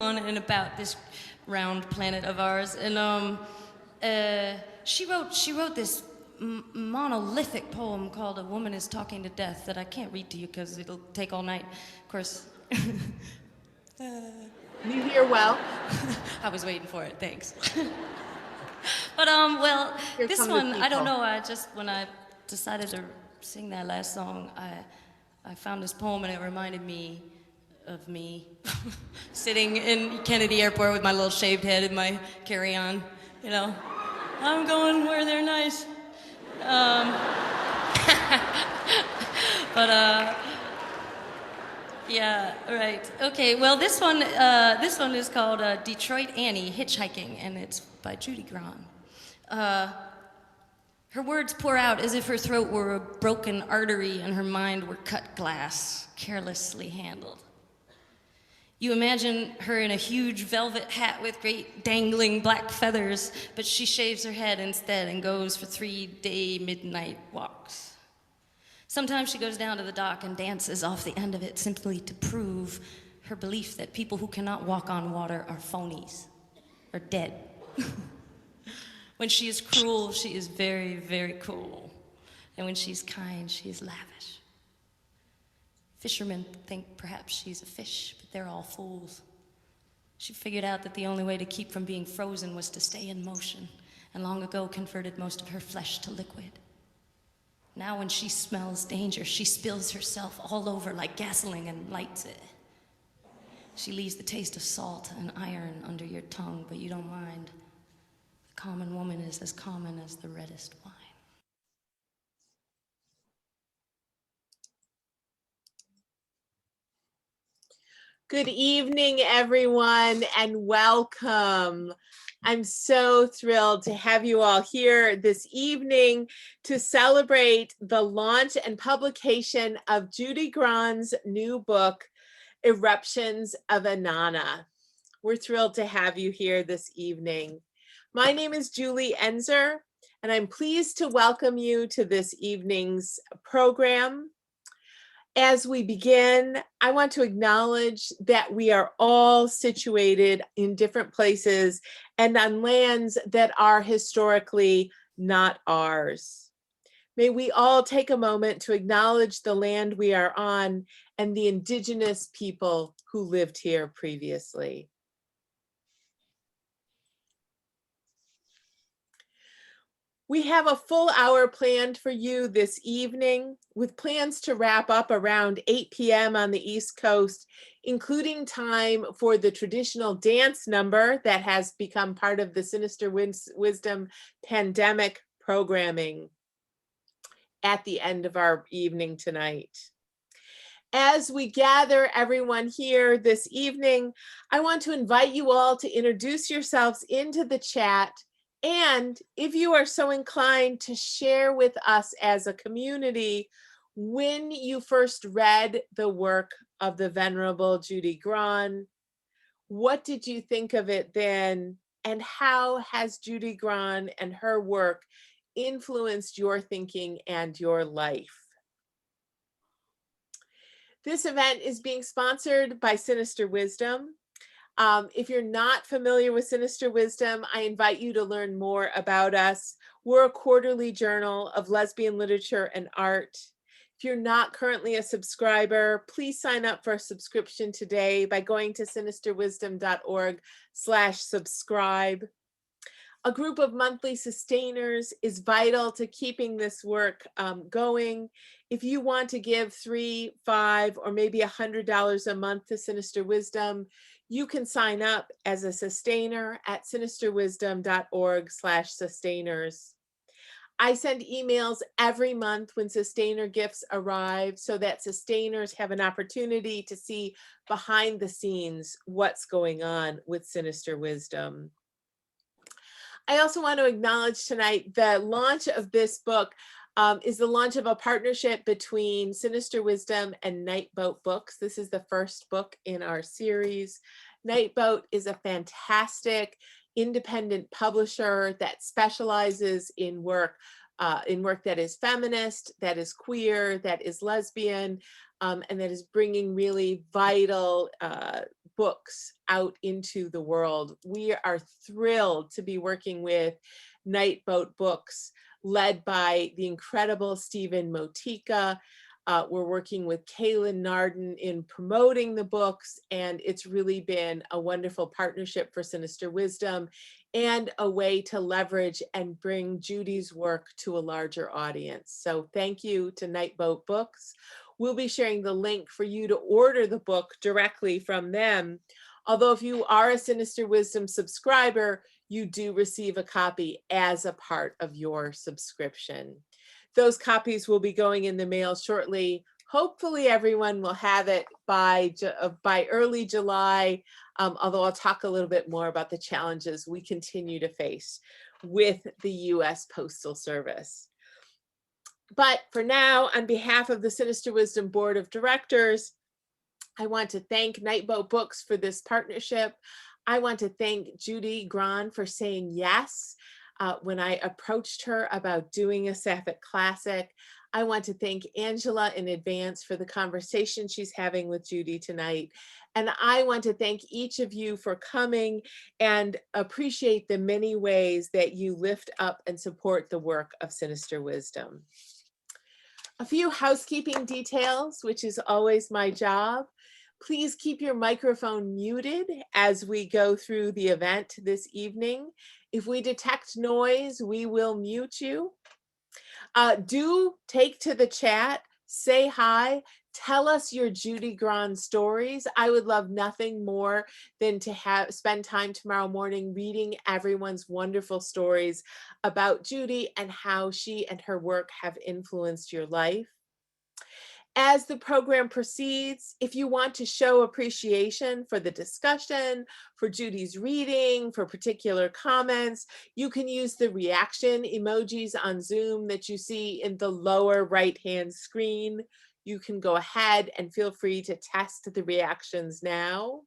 on and about this round planet of ours, and she wrote this monolithic poem called "A Woman Is Talking to Death" that I can't read to you because it'll take all night. Of course. You hear well. I was waiting for it. Thanks. But well, Here this come the one I don't people. know. I just when I decided to sing that last song, I found this poem and it reminded me of me sitting in Kennedy Airport with my little shaved head and my carry-on. You know, I'm going where they're nice. But yeah, right. Okay. Well, this one is called Detroit Annie Hitchhiking, and it's by Judy Grahn. Her words pour out as if her throat were a broken artery and her mind were cut glass, carelessly handled. You imagine her in a huge velvet hat with great dangling black feathers, but she shaves her head instead and goes for 3-day midnight walks. Sometimes she goes down to the dock and dances off the end of it simply to prove her belief that people who cannot walk on water are phonies, or dead. When she is cruel, she is very, very cool. And when she's kind, she is lavish. Fishermen think perhaps she's a fish, but they're all fools. She figured out that the only way to keep from being frozen was to stay in motion, and long ago converted most of her flesh to liquid. Now when she smells danger, she spills herself all over like gasoline and lights it. She leaves the taste of salt and iron under your tongue, but you don't mind. The common woman is as common as the reddest wine. Good evening, everyone, and welcome. I'm so thrilled to have you all here this evening to celebrate the launch and publication of Judy Grahn's new book, Eruptions of Inanna. We're thrilled to have you here this evening. My name is Julie Enzer, and I'm pleased to welcome you to this evening's program. As we begin, I want to acknowledge that we are all situated in different places and on lands that are historically not ours. May we all take a moment to acknowledge the land we are on and the indigenous people who lived here previously. We have a full hour planned for you this evening with plans to wrap up around 8 p.m. on the East Coast, including time for the traditional dance number that has become part of the Sinister Wisdom pandemic programming at the end of our evening tonight. As we gather everyone here this evening, I want to invite you all to introduce yourselves into the chat. And if you are so inclined to share with us as a community when you first read the work of the Venerable Judy Grahn, what did you think of it then? And how has Judy Grahn and her work influenced your thinking and your life? This event is being sponsored by Sinister Wisdom. If you're not familiar with Sinister Wisdom, I invite you to learn more about us. We're a quarterly journal of lesbian literature and art. If you're not currently a subscriber, please sign up for a subscription today by going to sinisterwisdom.org/subscribe. A group of monthly sustainers is vital to keeping this work going. If you want to give $3, $5, or maybe $100 a month to Sinister Wisdom, you can sign up as a sustainer at sinisterwisdom.org/sustainers. I send emails every month when sustainer gifts arrive so that sustainers have an opportunity to see behind the scenes what's going on with Sinister Wisdom. I also want to acknowledge tonight the launch of this book is the launch of a partnership between Sinister Wisdom and Nightboat Books. This is the first book in our series. Nightboat is a fantastic independent publisher that specializes in work in work that is feminist, that is queer, that is lesbian, and that is bringing really vital books out into the world. We are thrilled to be working with Night Boat Books, led by the incredible Stephen Motika. We're working with Kaylin Narden in promoting the books, and it's really been a wonderful partnership for Sinister Wisdom and a way to leverage and bring Judy's work to a larger audience. So thank you to Night Boat Books. We'll be sharing the link for you to order the book directly from them. Although if you are a Sinister Wisdom subscriber, you do receive a copy as a part of your subscription. Those copies will be going in the mail shortly. Hopefully everyone will have it by early July, although I'll talk a little bit more about the challenges we continue to face with the US Postal Service. But for now, on behalf of the Sinister Wisdom Board of Directors, I want to thank Night Boat Books for this partnership. I want to thank Judy Grahn for saying yes when I approached her about doing a Sapphic Classic. I want to thank Angela in advance for the conversation she's having with Judy tonight. And I want to thank each of you for coming and appreciate the many ways that you lift up and support the work of Sinister Wisdom. A few housekeeping details, which is always my job. Please keep your microphone muted as we go through the event this evening. If we detect noise, we will mute you. Do take to the chat, say hi, tell us your Judy Grahn stories. I would love nothing more than to spend time tomorrow morning reading everyone's wonderful stories about Judy and how she and her work have influenced your life. As the program proceeds, if you want to show appreciation for the discussion, for Judy's reading, for particular comments, you can use the reaction emojis on Zoom that you see in the lower right-hand screen. You can go ahead and feel free to test the reactions now.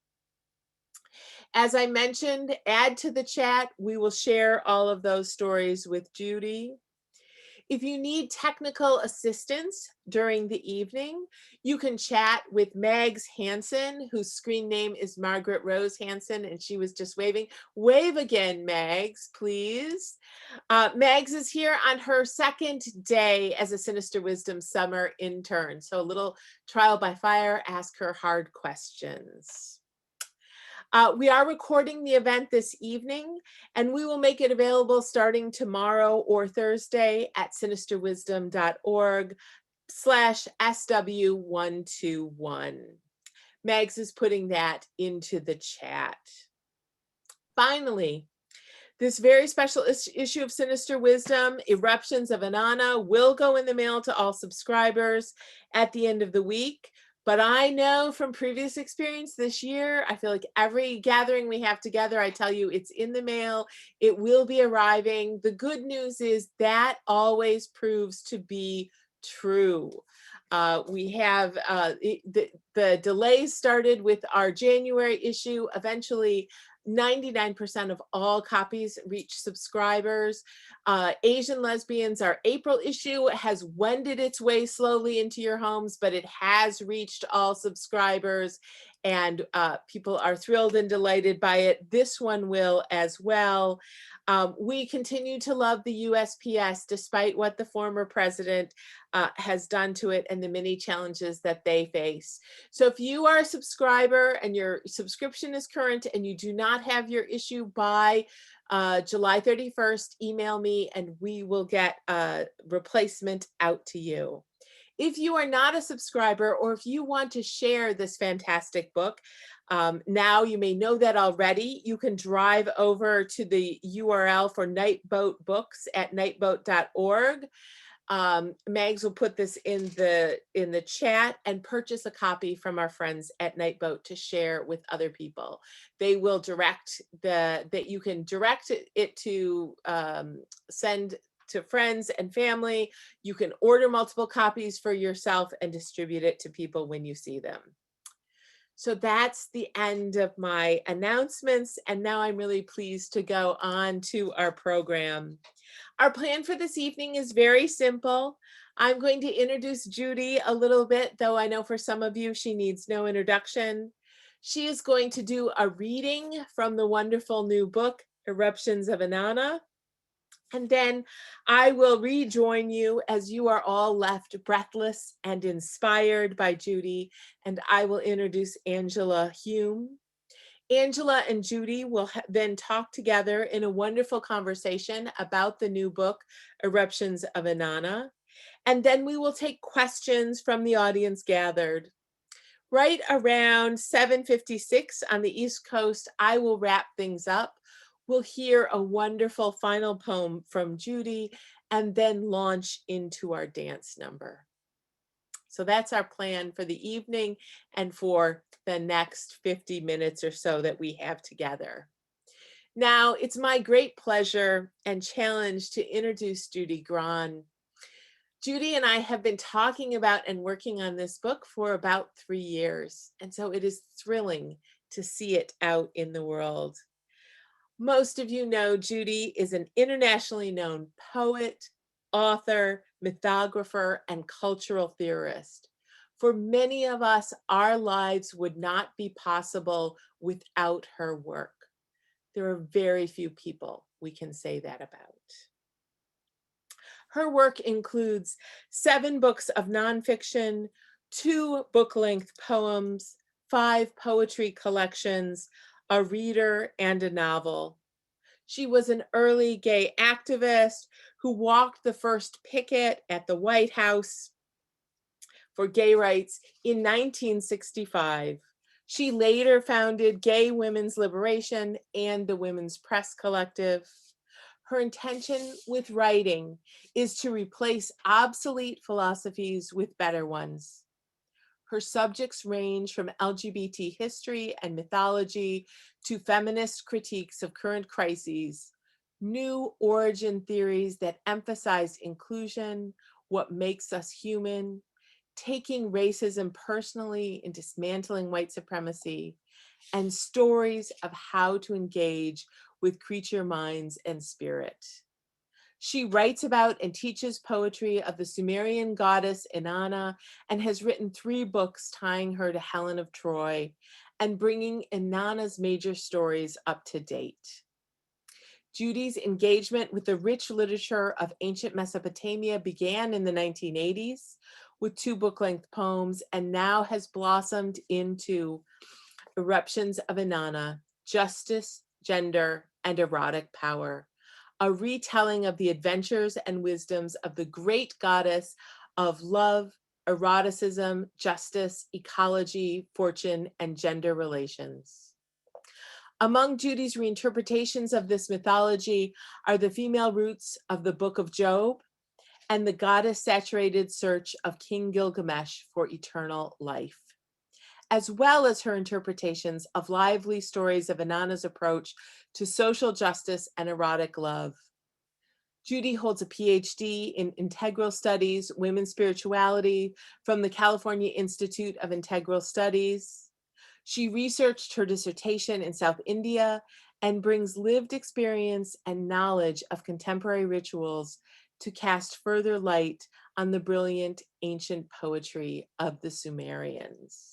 As I mentioned, add to the chat. We will share all of those stories with Judy. If you need technical assistance during the evening, you can chat with Mags Hansen, whose screen name is Margaret Rose Hansen, and she was just waving. Wave again, Mags, please. Mags is here on her second day as a Sinister Wisdom summer intern. So a little trial by fire, ask her hard questions. We are recording the event this evening, and we will make it available starting tomorrow or Thursday at sinisterwisdom.org/SW121. Mags is putting that into the chat. Finally, this very special issue of Sinister Wisdom, Eruptions of Inanna, will go in the mail to all subscribers at the end of the week. But I know from previous experience this year, I feel like every gathering we have together, I tell you it's in the mail, it will be arriving. The good news is that always proves to be true. We have the delays started with our January issue. Eventually, 99% of all copies reach subscribers. Asian Lesbians, our April issue, has wended its way slowly into your homes, but it has reached all subscribers, and people are thrilled and delighted by it. This one will as well. We continue to love the USPS despite what the former president has done to it and the many challenges that they face. So if you are a subscriber and your subscription is current and you do not have your issue by July 31st, email me and we will get a replacement out to you. If you are not a subscriber, or if you want to share this fantastic book, now you may know that already. You can drive over to the URL for Night Boat Books at nightboat.org. Mags will put this in the chat, and purchase a copy from our friends at Night Boat to share with other people. They will direct that you can direct it to send to friends and family. You can order multiple copies for yourself and distribute it to people when you see them. So that's the end of my announcements. And now I'm really pleased to go on to our program. Our plan for this evening is very simple. I'm going to introduce Judy a little bit, though I know for some of you she needs no introduction. She is going to do a reading from the wonderful new book, Eruptions of Inanna. And then I will rejoin you as you are all left breathless and inspired by Judy, and I will introduce Angela Hume. Angela and Judy will then talk together in a wonderful conversation about the new book, Eruptions of Inanna. And then we will take questions from the audience gathered. Right around 7:56 on the East Coast, I will wrap things up. We'll hear a wonderful final poem from Judy and then launch into our dance number. So that's our plan for the evening and for the next 50 minutes or so that we have together. Now, it's my great pleasure and challenge to introduce Judy Grahn. Judy and I have been talking about and working on this book for about 3 years, and so it is thrilling to see it out in the world. Most of you know Judy is an internationally known poet, author, mythographer, and cultural theorist. For many of us, our lives would not be possible without her work. There are very few people we can say that about. Her work includes 7 books of nonfiction, 2 book-length poems, 5 poetry collections, a reader, and a novel. She was an early gay activist who walked the first picket at the White House for gay rights in 1965. She later founded Gay Women's Liberation and the Women's Press Collective. Her intention with writing is to replace obsolete philosophies with better ones. Her subjects range from LGBT history and mythology to feminist critiques of current crises, new origin theories that emphasize inclusion, what makes us human, taking racism personally and dismantling white supremacy, and stories of how to engage with creature minds and spirit. She writes about and teaches poetry of the Sumerian goddess Inanna and has written 3 books tying her to Helen of Troy and bringing Inanna's major stories up to date. Judy's engagement with the rich literature of ancient Mesopotamia began in the 1980s with 2 book-length poems and now has blossomed into Eruptions of Inanna, Justice, Gender, and Erotic Power, a retelling of the adventures and wisdoms of the great goddess of love, eroticism, justice, ecology, fortune, and gender relations. Among Judy's reinterpretations of this mythology are the female roots of the Book of Job and the goddess-saturated search of King Gilgamesh for eternal life, as well as her interpretations of lively stories of Inanna's approach to social justice and erotic love. Judy holds a PhD in Integral Studies, Women's Spirituality from the California Institute of Integral Studies. She researched her dissertation in South India and brings lived experience and knowledge of contemporary rituals to cast further light on the brilliant ancient poetry of the Sumerians.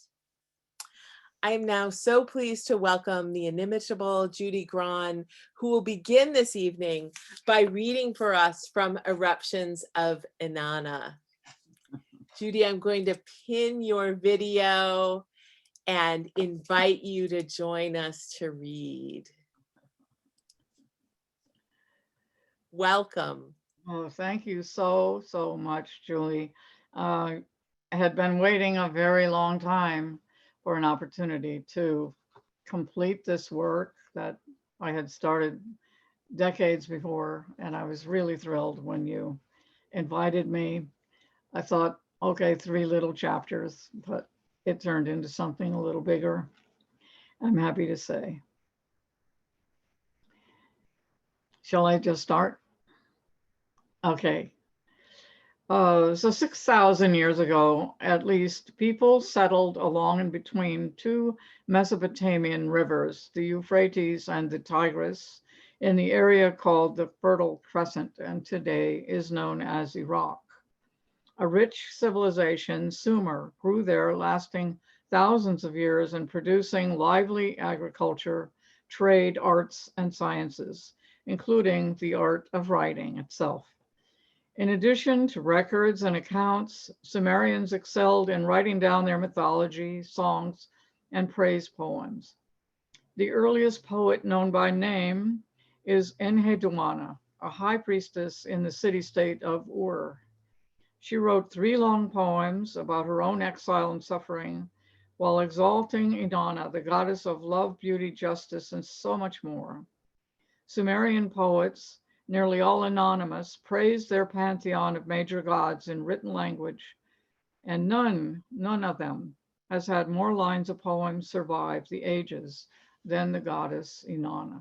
I am now so pleased to welcome the inimitable Judy Grahn, who will begin this evening by reading for us from Eruptions of Inanna. Judy, I'm going to pin your video and invite you to join us to read. Welcome. Oh, thank you so much, Julie. I had been waiting a very long time for an opportunity to complete this work that I had started decades before, and I was really thrilled when you invited me. I thought, okay, 3 little chapters, but it turned into something a little bigger, I'm happy to say. Shall I just start? Okay. So 6,000 years ago, at least, people settled along and between two Mesopotamian rivers, the Euphrates and the Tigris, in the area called the Fertile Crescent, and today is known as Iraq. A rich civilization, Sumer, grew there, lasting thousands of years and producing lively agriculture, trade, arts, and sciences, including the art of writing itself. In addition to records and accounts, Sumerians excelled in writing down their mythology, songs, and praise poems. The earliest poet known by name is Enheduanna, a high priestess in the city-state of Ur. She wrote 3 long poems about her own exile and suffering, while exalting Inanna, the goddess of love, beauty, justice, and so much more. Sumerian poets, nearly all anonymous, praised their pantheon of major gods in written language, and none of them has had more lines of poems survive the ages than the goddess Inanna.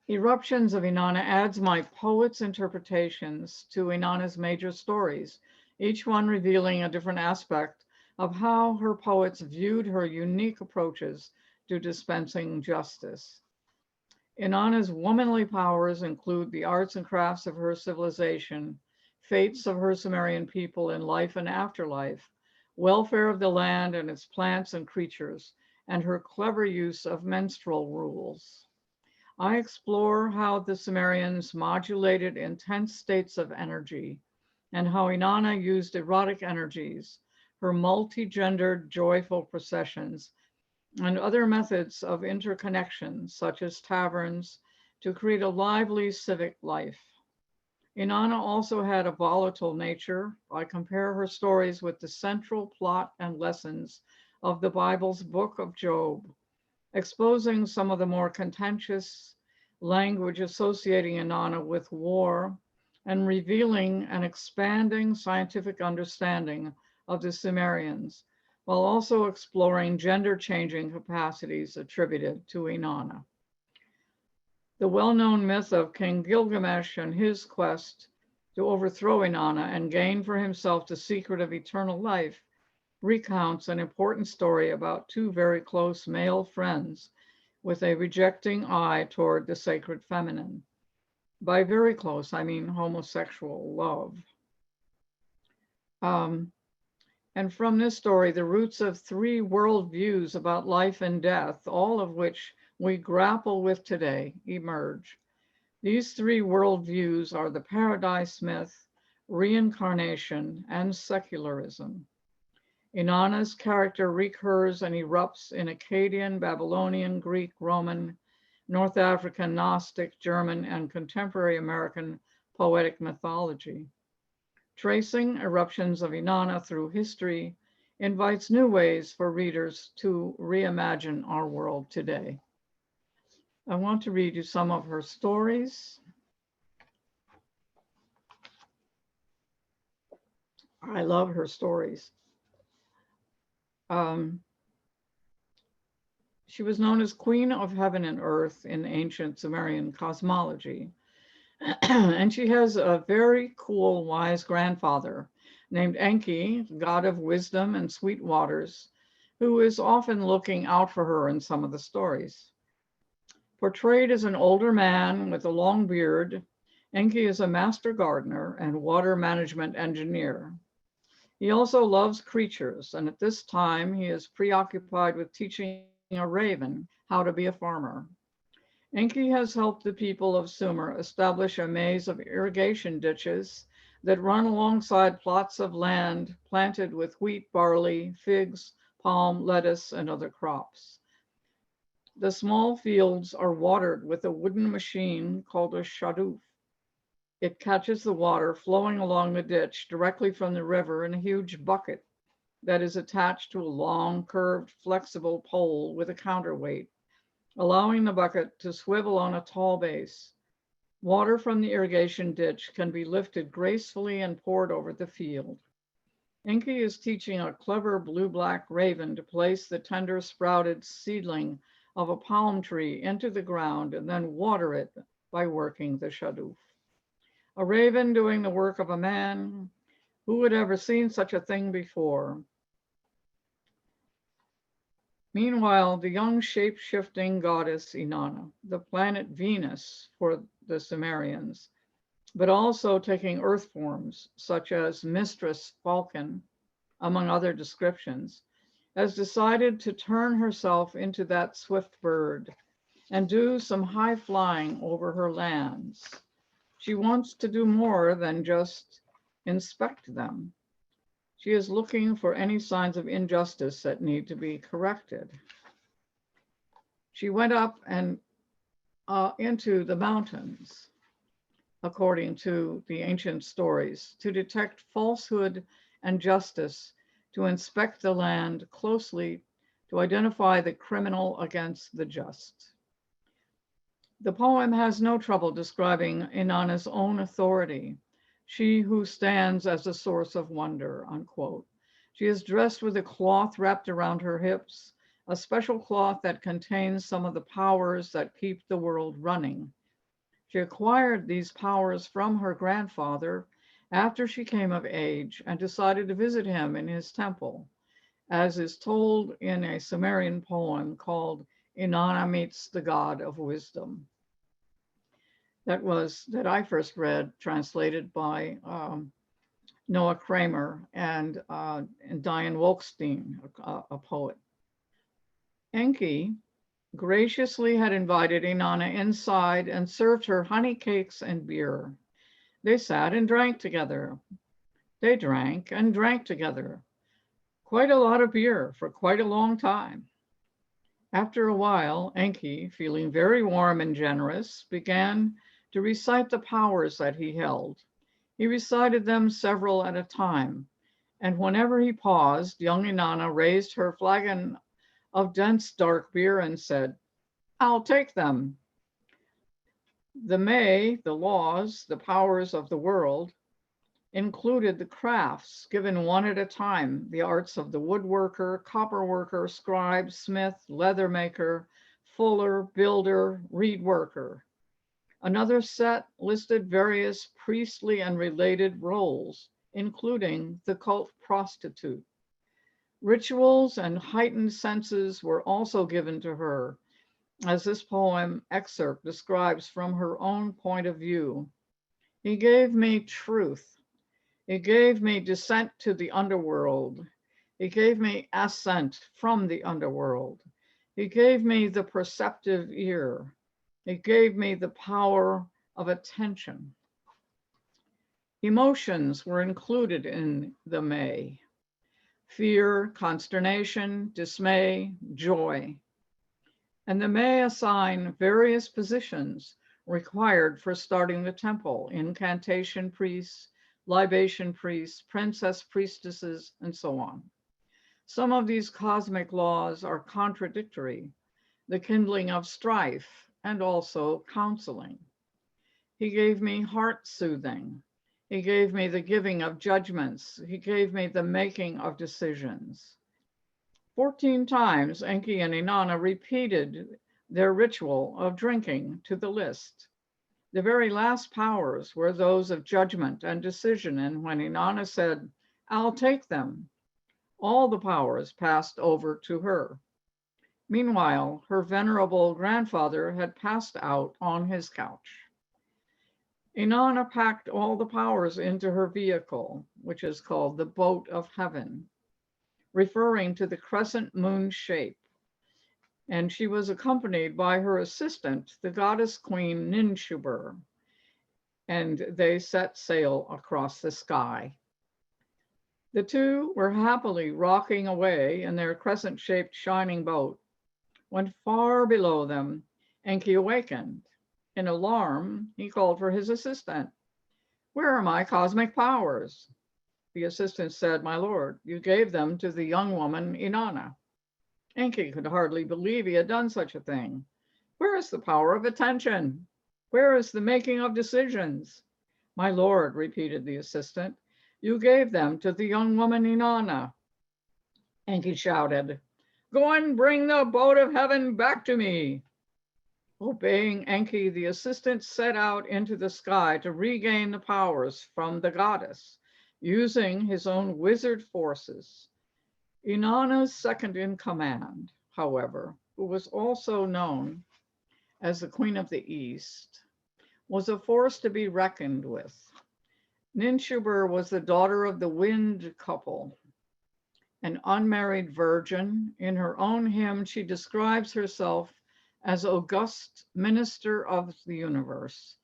Eruptions of Inanna adds my poet's interpretations to Inanna's major stories, each one revealing a different aspect of how her poets viewed her unique approaches to dispensing justice. Inanna's womanly powers include the arts and crafts of her civilization, fates of her Sumerian people in life and afterlife, welfare of the land and its plants and creatures, and her clever use of menstrual rules. I explore how the Sumerians modulated intense states of energy and how Inanna used erotic energies, her multi-gendered joyful processions, and other methods of interconnection, such as taverns, to create a lively civic life. Inanna also had a volatile nature. I compare her stories with the central plot and lessons of the Bible's book of Job, exposing some of the more contentious language associating Inanna with war and revealing an expanding scientific understanding of the Sumerians, while also exploring gender-changing capacities attributed to Inanna. The well-known myth of King Gilgamesh and his quest to overthrow Inanna and gain for himself the secret of eternal life recounts an important story about 2 very close male friends with a rejecting eye toward the sacred feminine. By very close, I mean homosexual love. And from this story, the roots of 3 worldviews about life and death, all of which we grapple with today, emerge. These 3 worldviews are the paradise myth, reincarnation, and secularism. Inanna's character recurs and erupts in Akkadian, Babylonian, Greek, Roman, North African, Gnostic, German, and contemporary American poetic mythology. Tracing eruptions of Inanna through history invites new ways for readers to reimagine our world today. I want to read you some of her stories. I love her stories. She was known as Queen of Heaven and Earth in ancient Sumerian cosmology. And she has a very cool, wise grandfather named Enki, god of wisdom and sweet waters, who is often looking out for her in some of the stories. Portrayed as an older man with a long beard, Enki is a master gardener and water management engineer. He also loves creatures, and at this time he is preoccupied with teaching a raven how to be a farmer. Enki has helped the people of Sumer establish a maze of irrigation ditches that run alongside plots of land planted with wheat, barley, figs, palm, lettuce, and other crops. The small fields are watered with a wooden machine called a shaduf. It catches the water flowing along the ditch directly from the river in a huge bucket that is attached to a long, curved, flexible pole with a counterweight, allowing the bucket to swivel on a tall base. Water from the irrigation ditch can be lifted gracefully and poured over the field. Enki is teaching a clever blue-black raven to place the tender sprouted seedling of a palm tree into the ground and then water it by working the shaduf. A raven doing the work of a man. Who had ever seen such a thing before? Meanwhile, the young shape-shifting goddess Inanna, the planet Venus for the Sumerians, but also taking earth forms such as Mistress Falcon, among other descriptions, has decided to turn herself into that swift bird and do some high flying over her lands. She wants to do more than just inspect them. She is looking for any signs of injustice that need to be corrected. She went up and into the mountains, according to the ancient stories, to detect falsehood and justice, to inspect the land closely, to identify the criminal against the just. The poem has no trouble describing Inanna's own authority, she who stands as a source of wonder, unquote. She is dressed with a cloth wrapped around her hips, a special cloth that contains some of the powers that keep the world running. She acquired these powers from her grandfather after she came of age and decided to visit him in his temple, as is told in a Sumerian poem called Inanna Meets the God of Wisdom. That I first read, translated by Noah Kramer and Diane Wolkstein, a poet. Enki graciously had invited Inanna inside and served her honey cakes and beer. They sat and drank together. They drank and drank together. Quite a lot of beer for quite a long time. After a while, Enki, feeling very warm and generous, began to recite the powers that he held. He recited them several at a time, and whenever he paused, young Inanna raised her flagon of dense dark beer and said, "I'll take them." The May, the laws, the powers of the world, included the crafts given one at a time, the arts of the woodworker, copper worker, scribe, smith, leather maker, fuller, builder, reed worker. Another set listed various priestly and related roles, including the cult prostitute. Rituals and heightened senses were also given to her, as this poem excerpt describes from her own point of view. He gave me truth. He gave me descent to the underworld. He gave me ascent from the underworld. He gave me the perceptive ear. He gave me the power of attention. Emotions were included in the May: fear, consternation, dismay, joy. And the May assign various positions required for starting the temple: incantation priests, libation priests, princess priestesses, and so on. Some of these cosmic laws are contradictory: the kindling of strife and also counseling. He gave me heart soothing. He gave me the giving of judgments. He gave me the making of decisions. 14 times Enki and Inanna repeated their ritual of drinking to the list. The very last powers were those of judgment and decision, and when Inanna said, "I'll take them," all the powers passed over to her. Meanwhile, her venerable grandfather had passed out on his couch. Inanna packed all the powers into her vehicle, which is called the boat of heaven, referring to the crescent moon shape. And she was accompanied by her assistant, the goddess queen Ninshubur, and they set sail across the sky. The two were happily rocking away in their crescent-shaped shining boat when far below them, Enki awakened. In alarm, he called for his assistant. "Where are my cosmic powers?" The assistant said, "My lord, you gave them to the young woman Inanna." Enki could hardly believe he had done such a thing. "Where is the power of attention? Where is the making of decisions?" "My lord," repeated the assistant, "you gave them to the young woman Inanna." Enki shouted, "Go and bring the boat of heaven back to me." Obeying Enki, the assistant set out into the sky to regain the powers from the goddess, using his own wizard forces. Inanna's second in command, however, who was also known as the Queen of the East, was a force to be reckoned with. Ninshubur was the daughter of the wind couple, an unmarried virgin. In her own hymn, she describes herself as august minister of the universe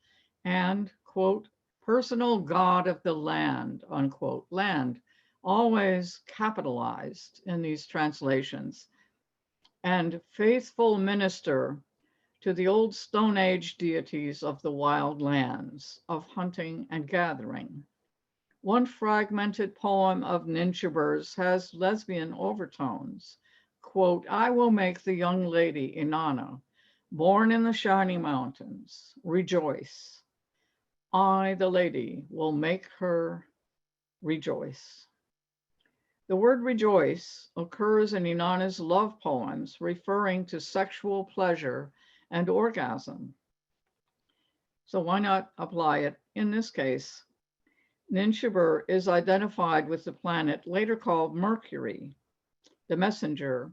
and, quote, personal god of the land, unquote, land, always capitalized in these translations, and faithful minister to the old Stone Age deities of the wild lands, of hunting and gathering. One fragmented poem of Ninshubur's has lesbian overtones. Quote, I will make the young lady Inanna, born in the shiny mountains, rejoice. I, the lady, will make her rejoice. The word rejoice occurs in Inanna's love poems, referring to sexual pleasure and orgasm. So why not apply it in this case? Ninshubur is identified with the planet later called Mercury, the messenger,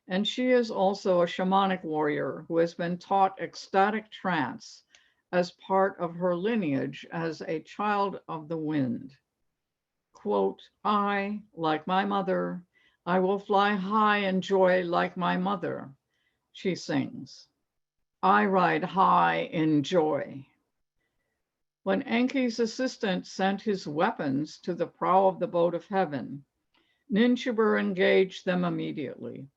and she is also a shamanic warrior who has been taught ecstatic trance as part of her lineage as a child of the wind. Quote, I, like my mother, I will fly high in joy like my mother, she sings. I ride high in joy. When Enki's assistant sent his weapons to the prow of the boat of heaven, Ninshubur engaged them immediately.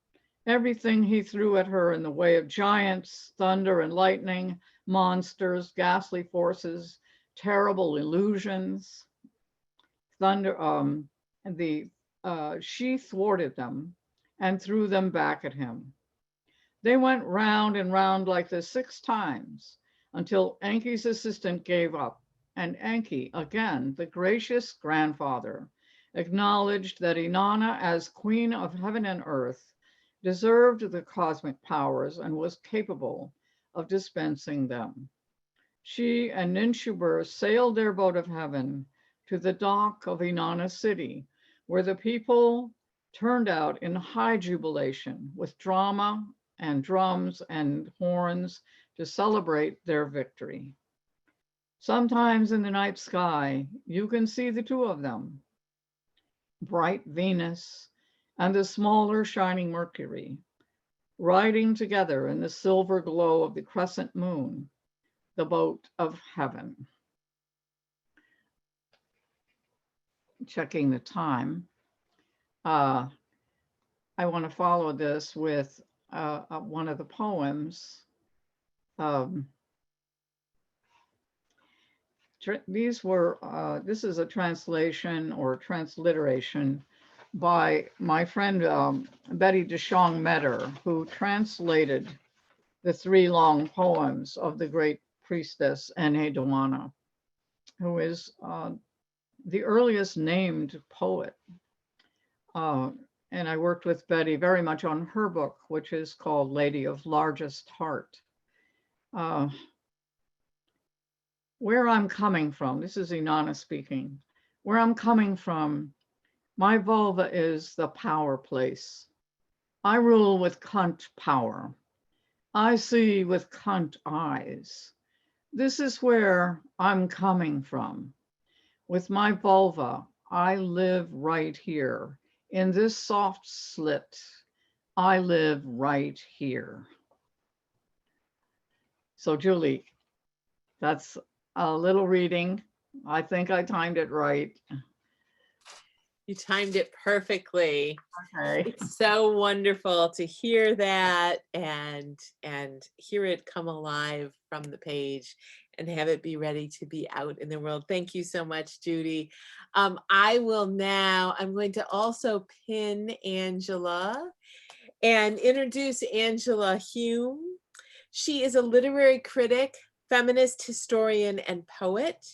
Everything he threw at her in the way of giants, thunder and lightning, monsters, ghastly forces, terrible illusions, she thwarted them and threw them back at him. They went round and round like this 6 times until Enki's assistant gave up, and Enki, again, the gracious grandfather, acknowledged that Inanna, as queen of heaven and earth, deserved the cosmic powers and was capable of dispensing them. She and Ninshubur sailed their boat of heaven to the dock of Inanna city, where the people turned out in high jubilation with drama and drums and horns to celebrate their victory. Sometimes in the night sky, you can see the 2 of them, bright Venus and the smaller shining Mercury, riding together in the silver glow of the crescent moon, the boat of heaven. Checking the time. I want to follow this with one of the poems. This is a translation or transliteration by my friend Betty DeShong Metter, who translated the 3 long poems of the great priestess Enheduanna, who is the earliest named poet. And I worked with Betty very much on her book, which is called Lady of Largest Heart. Where I'm coming from, this is Inanna speaking, where I'm coming from, my vulva is the power place. I rule with cunt power. I see with cunt eyes. This is where I'm coming from. With my vulva, I live right here. In this soft slit, I live right here. So Julie, that's a little reading. I think I timed it right. You timed it perfectly. Okay. It's so wonderful to hear that and hear it come alive from the page and have it be ready to be out in the world. Thank you so much, Judy. I'm going to also pin Angela and introduce Angela Hume. She is a literary critic, feminist historian, and poet.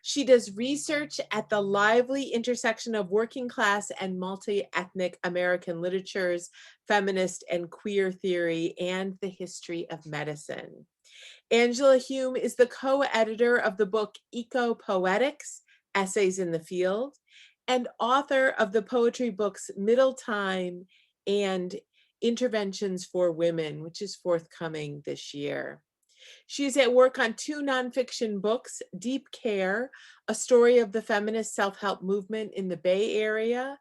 She does research at the lively intersection of working class and multi-ethnic American literatures, feminist and queer theory, and the history of medicine. Angela Hume is the co-editor of the book Eco-Poetics, Essays in the Field, and author of the poetry books Middle Time and Interventions for Women, which is forthcoming this year. She's at work on 2 nonfiction books, Deep Care, a story of the feminist self-help movement in the Bay Area,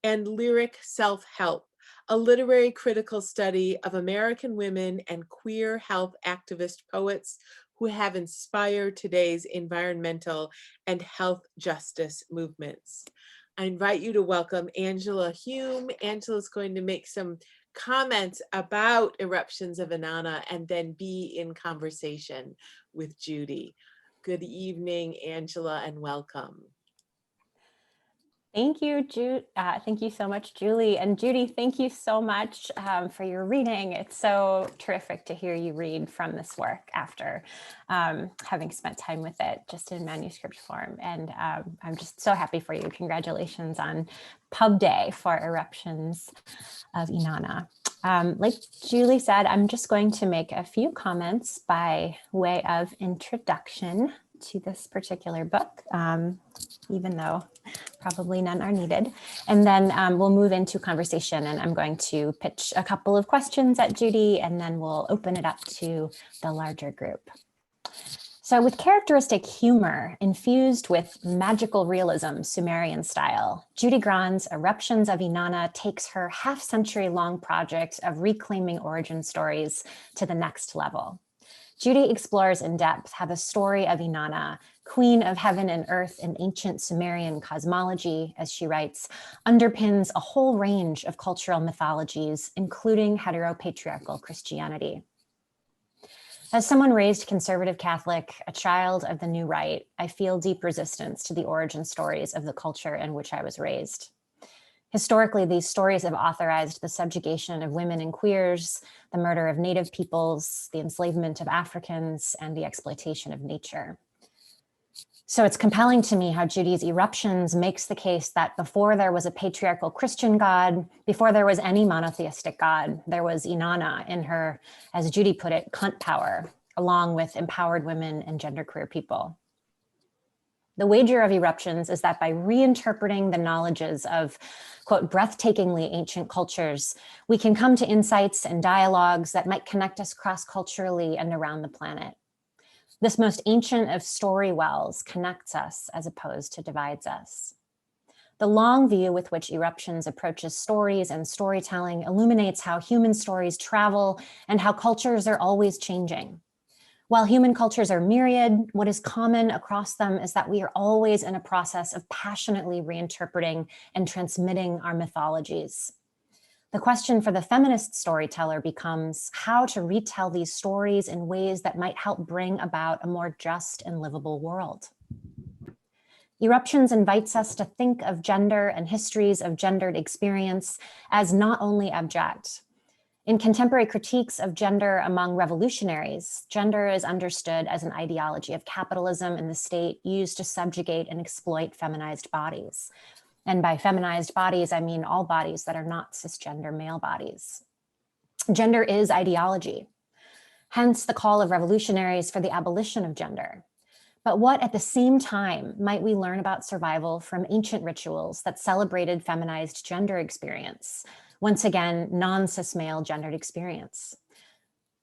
and Lyric Self-Help, a literary critical study of American women and queer health activist poets who have inspired today's environmental and health justice movements. I invite you to welcome Angela Hume. Angela's going to make some comments about Eruptions of Inanna and then be in conversation with Judy. Good evening, Angela, and welcome. Thank you, thank you so much, Julie. And Judy, thank you so much for your reading. It's so terrific to hear you read from this work after having spent time with it just in manuscript form. And I'm just so happy for you. Congratulations on Pub Day for Eruptions of Inanna. Like Julie said, I'm just going to make a few comments by way of introduction to this particular book, even though probably none are needed. And then we'll move into conversation, and I'm going to pitch a couple of questions at Judy, and then we'll open it up to the larger group. So with characteristic humor infused with magical realism, Sumerian style, Judy Grahn's Eruptions of Inanna takes her half-century-long project of reclaiming origin stories to the next level. Judy explores in depth how the story of Inanna, queen of heaven and earth in ancient Sumerian cosmology, as she writes, underpins a whole range of cultural mythologies, including heteropatriarchal Christianity. As someone raised conservative Catholic, a child of the New Right, I feel deep resistance to the origin stories of the culture in which I was raised. Historically, these stories have authorized the subjugation of women and queers, the murder of Native peoples, the enslavement of Africans, and the exploitation of nature. So it's compelling to me how Judy's Eruptions makes the case that before there was a patriarchal Christian God, before there was any monotheistic God, there was Inanna in her, as Judy put it, cunt power, along with empowered women and genderqueer people. The wager of Eruptions is that by reinterpreting the knowledges of, quote, breathtakingly ancient cultures, we can come to insights and dialogues that might connect us cross-culturally and around the planet. This most ancient of story wells connects us as opposed to divides us. The long view with which Eruptions approaches stories and storytelling illuminates how human stories travel and how cultures are always changing. While human cultures are myriad, what is common across them is that we are always in a process of passionately reinterpreting and transmitting our mythologies. The question for the feminist storyteller becomes how to retell these stories in ways that might help bring about a more just and livable world. Eruptions invites us to think of gender and histories of gendered experience as not only abject. In contemporary critiques of gender among revolutionaries, gender is understood as an ideology of capitalism and the state used to subjugate and exploit feminized bodies. And by feminized bodies, I mean all bodies that are not cisgender male bodies. Gender is ideology, hence the call of revolutionaries for the abolition of gender. But what at the same time might we learn about survival from ancient rituals that celebrated feminized gender experience? Once again, non-cis male gendered experience.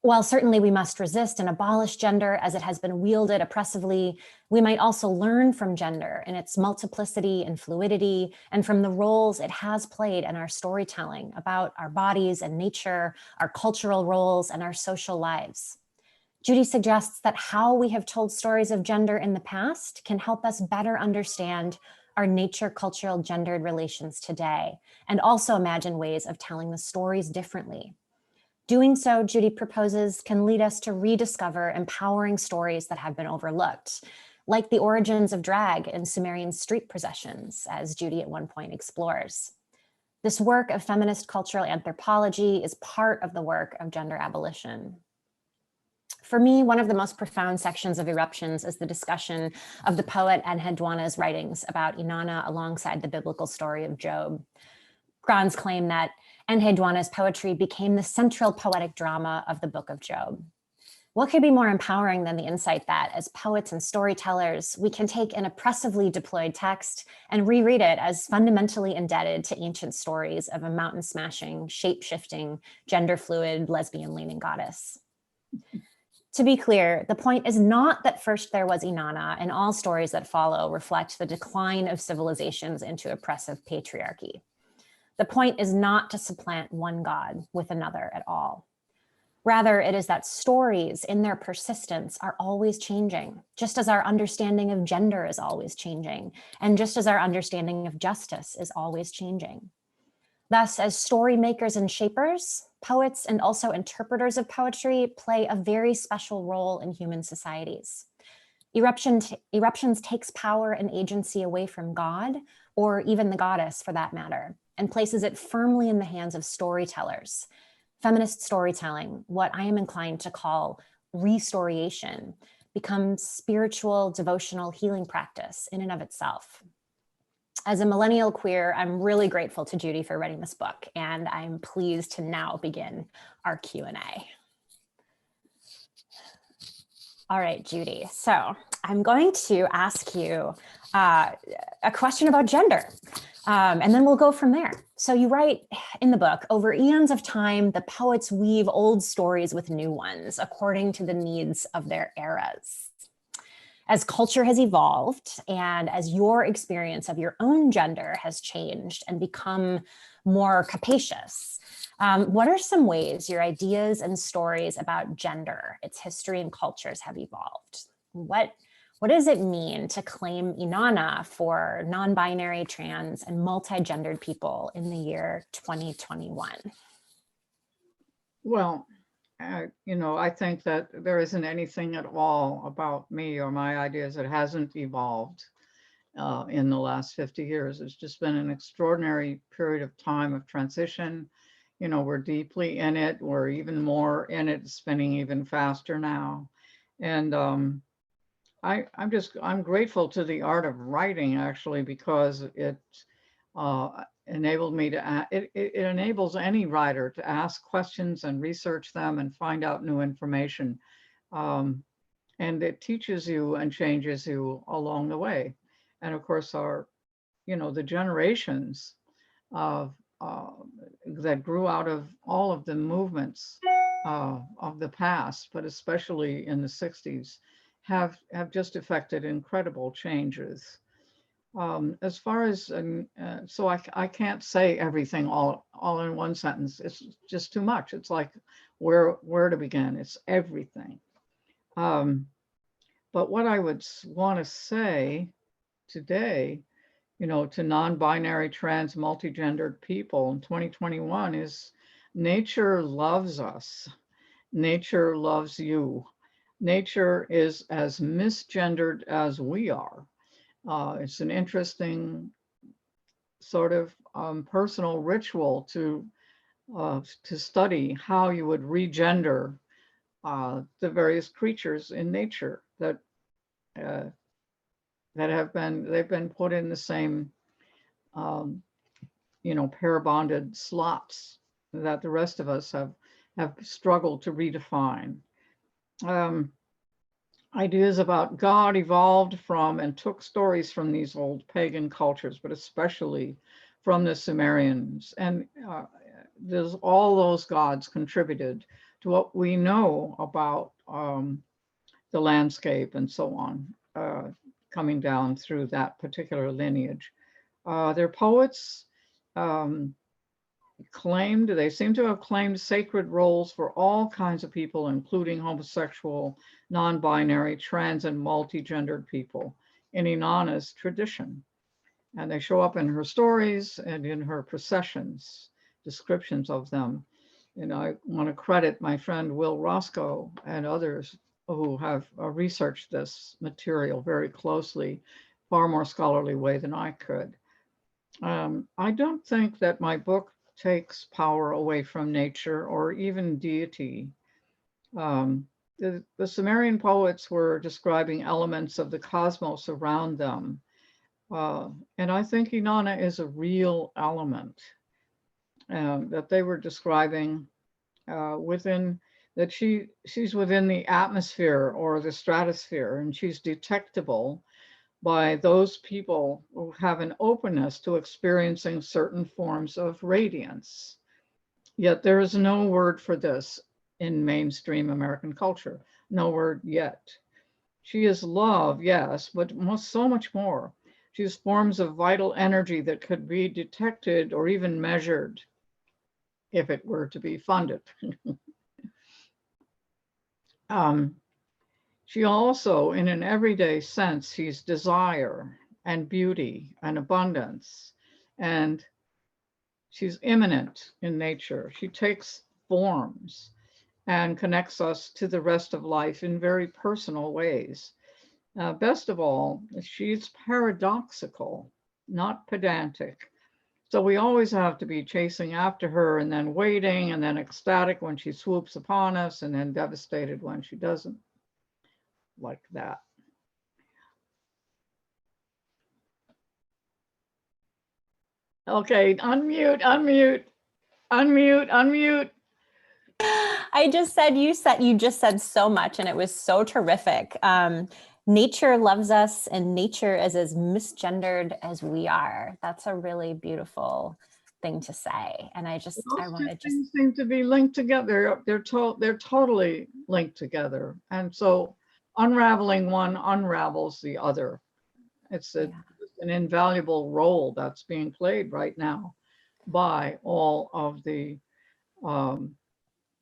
While certainly we must resist and abolish gender as it has been wielded oppressively, we might also learn from gender in its multiplicity and fluidity, and from the roles it has played in our storytelling about our bodies and nature, our cultural roles, and our social lives. Judy suggests that how we have told stories of gender in the past can help us better understand our nature-cultural gendered relations today, and also imagine ways of telling the stories differently. Doing so, Judy proposes, can lead us to rediscover empowering stories that have been overlooked, like the origins of drag in Sumerian street processions, as Judy at one point explores. This work of feminist cultural anthropology is part of the work of gender abolition. For me, one of the most profound sections of Eruptions is the discussion of the poet Enheduanna's writings about Inanna alongside the biblical story of Job. Grahn's claim that Enheduanna's poetry became the central poetic drama of the book of Job. What could be more empowering than the insight that, as poets and storytellers, we can take an oppressively deployed text and reread it as fundamentally indebted to ancient stories of a mountain-smashing, shape-shifting, gender-fluid, lesbian-leaning goddess? To be clear, the point is not that first there was Inanna, and all stories that follow reflect the decline of civilizations into oppressive patriarchy. The point is not to supplant one god with another at all. Rather, it is that stories in their persistence are always changing, just as our understanding of gender is always changing, and just as our understanding of justice is always changing. Thus, as story makers and shapers, poets and also interpreters of poetry play a very special role in human societies. Eruptions takes power and agency away from God, or even the goddess for that matter, and places it firmly in the hands of storytellers. Feminist storytelling, what I am inclined to call restoriation, becomes spiritual, devotional healing practice in and of itself. As a millennial queer, I'm really grateful to Judy for writing this book, and I'm pleased to now begin our Q&A. All right, Judy. So I'm going to ask you a question about gender, and then we'll go from there. So you write in the book, over eons of time, the poets weave old stories with new ones according to the needs of their eras. As culture has evolved and as your experience of your own gender has changed and become more capacious, what are some ways your ideas and stories about gender, its history and cultures have evolved? What does it mean to claim Inanna for non-binary, trans, and multi-gendered people in the year 2021? Well, I think that there isn't anything at all about me or my ideas that hasn't evolved in the last 50 years. It's just been an extraordinary period of time of transition. We're deeply in it. We're even more in it, spinning even faster now. And I'm grateful to the art of writing, actually, because it enabled me to, it enables any writer to ask questions and research them and find out new information. And it teaches you and changes you along the way. And of course, the generations of that grew out of all of the movements of the past, but especially in the 60s, have just effected incredible changes. As far as, so I can't say everything all in one sentence. It's just too much. It's like where to begin. It's everything. But what I would want to say today, to non-binary, trans, multi-gendered people in 2021 is nature loves us. Nature loves you. Nature is as misgendered as we are. It's an interesting sort of personal ritual to study how you would regender the various creatures in nature that they've been put in the same pair bonded slots that the rest of us have struggled to redefine. Ideas about God evolved from and took stories from these old pagan cultures, but especially from the Sumerians. And there's all those gods contributed to what we know about the landscape and so on, coming down through that particular lineage. Their poets they seem to have claimed sacred roles for all kinds of people, including homosexual, non-binary, trans, and multi-gendered people in Inanna's tradition. And they show up in her stories and in her processions, descriptions of them. And I want to credit my friend Will Roscoe and others who have researched this material very closely, far more scholarly way than I could. I don't think that my book takes power away from nature or even deity. the Sumerian poets were describing elements of the cosmos around them. And I think Inanna is a real element that they were describing within, that she's within the atmosphere or the stratosphere, and she's detectable by those people who have an openness to experiencing certain forms of radiance. Yet there is no word for this in mainstream American culture, no word yet. She is love, yes, but so much more. She is forms of vital energy that could be detected or even measured if it were to be funded. She also, in an everyday sense, sees desire and beauty and abundance, and she's immanent in nature. She takes forms and connects us to the rest of life in very personal ways. Best of all, she's paradoxical, not pedantic. So we always have to be chasing after her and then waiting and then ecstatic when she swoops upon us and then devastated when she doesn't, like that. Okay, unmute, unmute, unmute, unmute. I just said you just said so much, and it was so terrific. Nature loves us, and nature is as misgendered as we are. That's a really beautiful thing to say. And I want to things seem to be linked together. They're totally linked together. And so unraveling one unravels the other. It's an invaluable role that's being played right now by all of the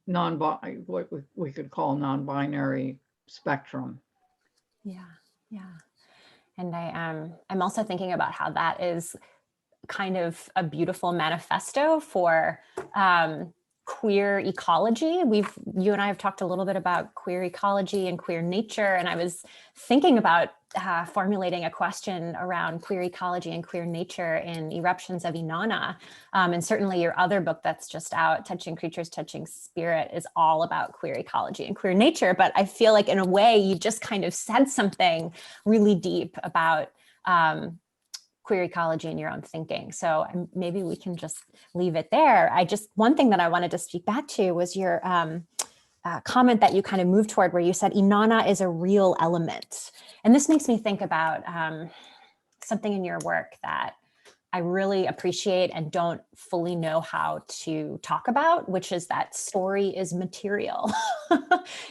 what we could call non-binary spectrum. Yeah. And I'm also thinking about how that is kind of a beautiful manifesto for queer ecology. You and I have talked a little bit about queer ecology and queer nature, and I was thinking about formulating a question around queer ecology and queer nature in Eruptions of Inanna. And certainly your other book that's just out, Touching Creatures, Touching Spirit, is all about queer ecology and queer nature. But I feel like in a way you just kind of said something really deep about queer ecology in your own thinking. So maybe we can just leave it there. One thing that I wanted to speak back to was your comment that you kind of moved toward, where you said Inanna is a real element. And this makes me think about something in your work that I really appreciate and don't fully know how to talk about, which is that story is material.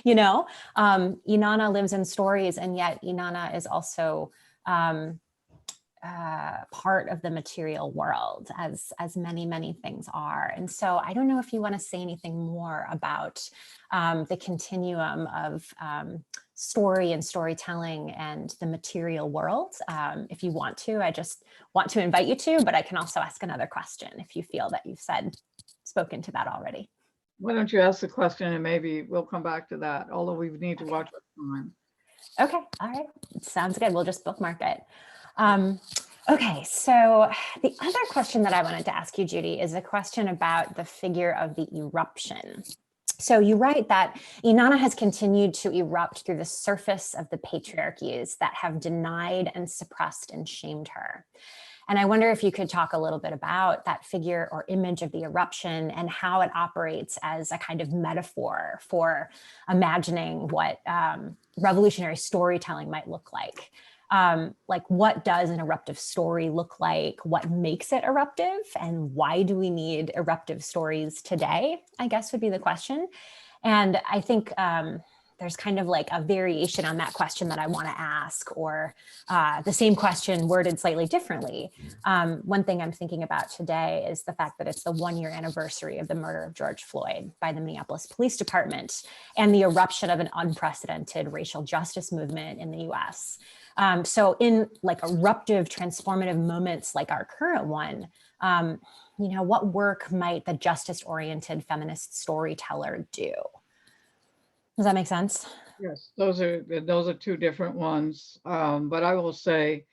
Inanna lives in stories, and yet Inanna is also part of the material world, as many things are. And so I don't know if you want to say anything more about the continuum of story and storytelling and the material world. If you want to, I just want to invite you to, but I can also ask another question if you feel that you've spoken to that already. Why don't you ask the question and maybe we'll come back to that, although we need to watch our time. Okay, all right, sounds good. We'll just bookmark it. Okay, so the other question that I wanted to ask you, Judy, is a question about the figure of the eruption. So you write that Inanna has continued to erupt through the surface of the patriarchies that have denied and suppressed and shamed her. And I wonder if you could talk a little bit about that figure or image of the eruption and how it operates as a kind of metaphor for imagining what revolutionary storytelling might look like. Like, what does an eruptive story look like? What makes it eruptive? And why do we need eruptive stories today, I guess would be the question. And I think there's kind of like a variation on that question that I want to ask, or the same question worded slightly differently. One thing I'm thinking about today is the fact that it's the 1-year anniversary of the murder of George Floyd by the Minneapolis Police Department and the eruption of an unprecedented racial justice movement in the US. So in like eruptive, transformative moments like our current one, what work might the justice-oriented feminist storyteller do? Does that make sense? Yes, those are two different ones. But I will say,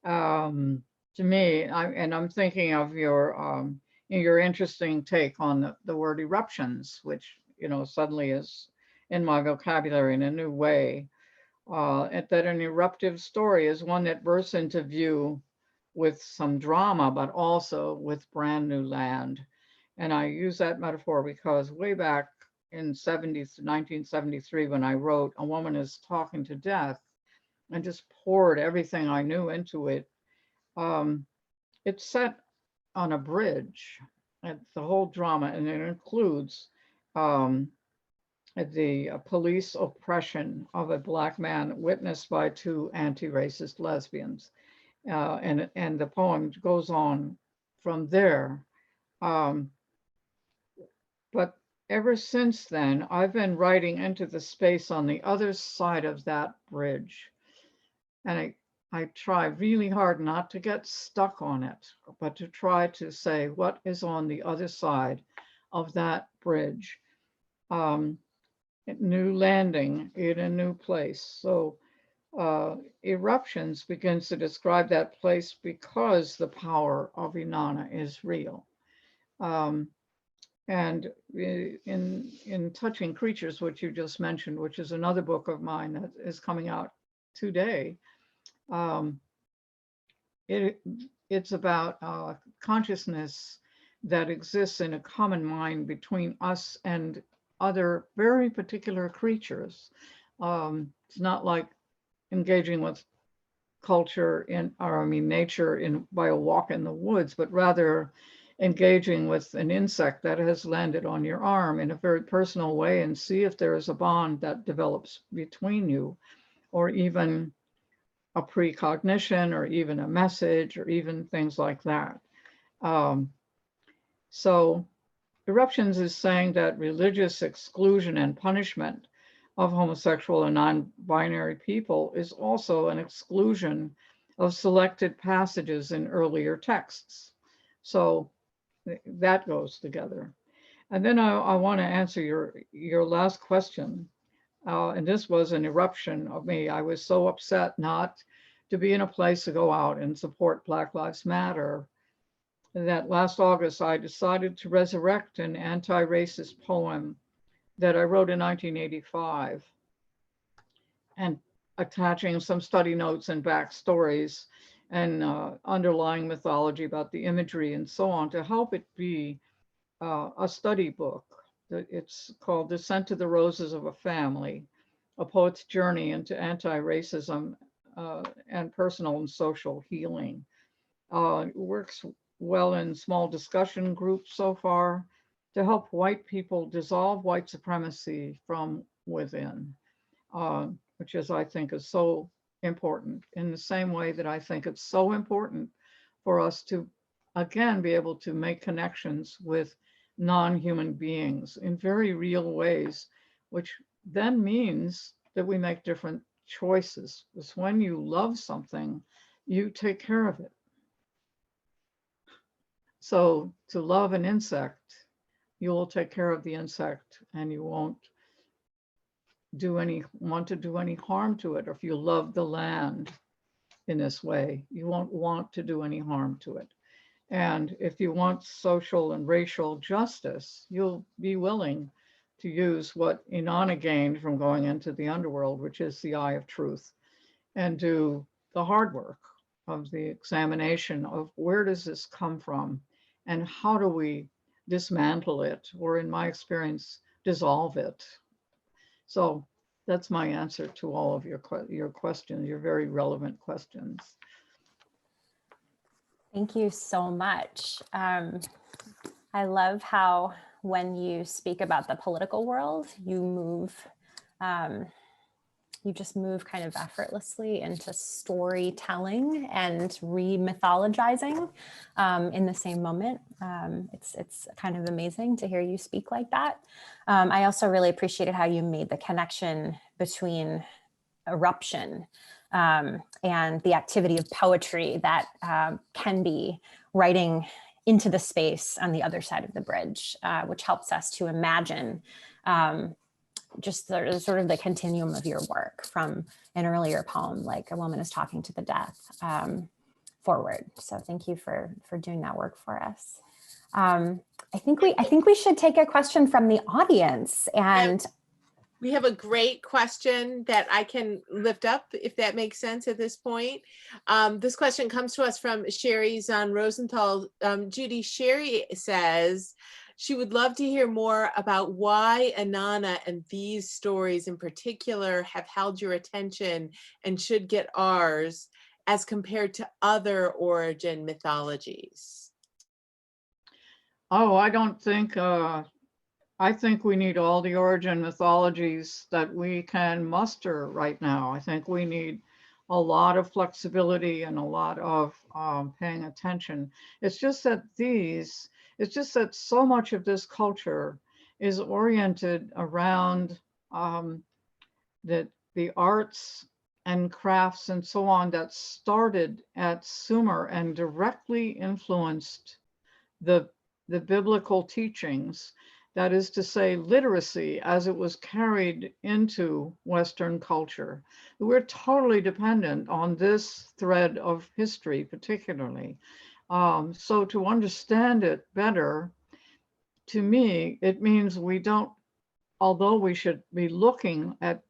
to me, I'm thinking of your interesting take on the word eruptions, which suddenly is in my vocabulary in a new way. That an eruptive story is one that bursts into view with some drama, but also with brand new land. And I use that metaphor because way back in 1973, when I wrote A Woman is Talking to Death, and just poured everything I knew into it, it's set on a bridge, and the whole drama, and it includes the police oppression of a Black man witnessed by two anti-racist lesbians. And the poem goes on from there. But ever since then, I've been writing into the space on the other side of that bridge. And I try really hard not to get stuck on it, but to try to say what is on the other side of that bridge. New landing in a new place. So Eruptions begins to describe that place because the power of Inanna is real. And in Touching Creatures, which you just mentioned, which is another book of mine that is coming out today, it's about consciousness that exists in a common mind between us and other very particular creatures. It's not like engaging with culture nature by a walk in the woods, but rather engaging with an insect that has landed on your arm in a very personal way, and see if there is a bond that develops between you, or even a precognition, or even a message, or even things like that. So Eruptions is saying that religious exclusion and punishment of homosexual and non-binary people is also an exclusion of selected passages in earlier texts. So that goes together. And then I want to answer your last question. And this was an eruption of me. I was so upset not to be in a place to go out and support Black Lives Matter, that last August I decided to resurrect an anti-racist poem that I wrote in 1985, and attaching some study notes and backstories and underlying mythology about the imagery and so on, to help it be a study book. It's called Descent to the Roses of a Family, a poet's journey into anti-racism and personal and social healing. It works well in small discussion groups so far to help white people dissolve white supremacy from within, which is, I think, is so important, in the same way that I think it's so important for us to, again, be able to make connections with non-human beings in very real ways, which then means that we make different choices. Because when you love something, you take care of it. So to love an insect, you will take care of the insect, and you won't want to do any harm to it. Or if you love the land in this way, you won't want to do any harm to it. And if you want social and racial justice, you'll be willing to use what Inanna gained from going into the underworld, which is the eye of truth, and do the hard work of the examination of where does this come from, and how do we dismantle it, or in my experience, dissolve it. So that's my answer to all of your questions, your very relevant questions. Thank you so much. I love how when you speak about the political world, you just move kind of effortlessly into storytelling and re-mythologizing in the same moment. It's kind of amazing to hear you speak like that. I also really appreciated how you made the connection between eruption and the activity of poetry that can be writing into the space on the other side of the bridge, which helps us to imagine just sort of the continuum of your work from an earlier poem, like A Woman is Talking to the Death, forward. So thank you for doing that work for us. I think we should take a question from the audience, and We have a great question that I can lift up, if that makes sense at this point. This question comes to us from Sherry Zahn Rosenthal. Judy, Sherry says she would love to hear more about why Inanna and these stories in particular have held your attention and should get ours as compared to other origin mythologies. Oh, I don't think, I think we need all the origin mythologies that we can muster right now. I think we need a lot of flexibility and a lot of paying attention. It's just that so much of this culture is oriented around the arts and crafts and so on that started at Sumer and directly influenced the biblical teachings. That is to say, literacy as it was carried into Western culture. We're totally dependent on this thread of history, particularly. So to understand it better, to me, it means we don't, although we should be looking at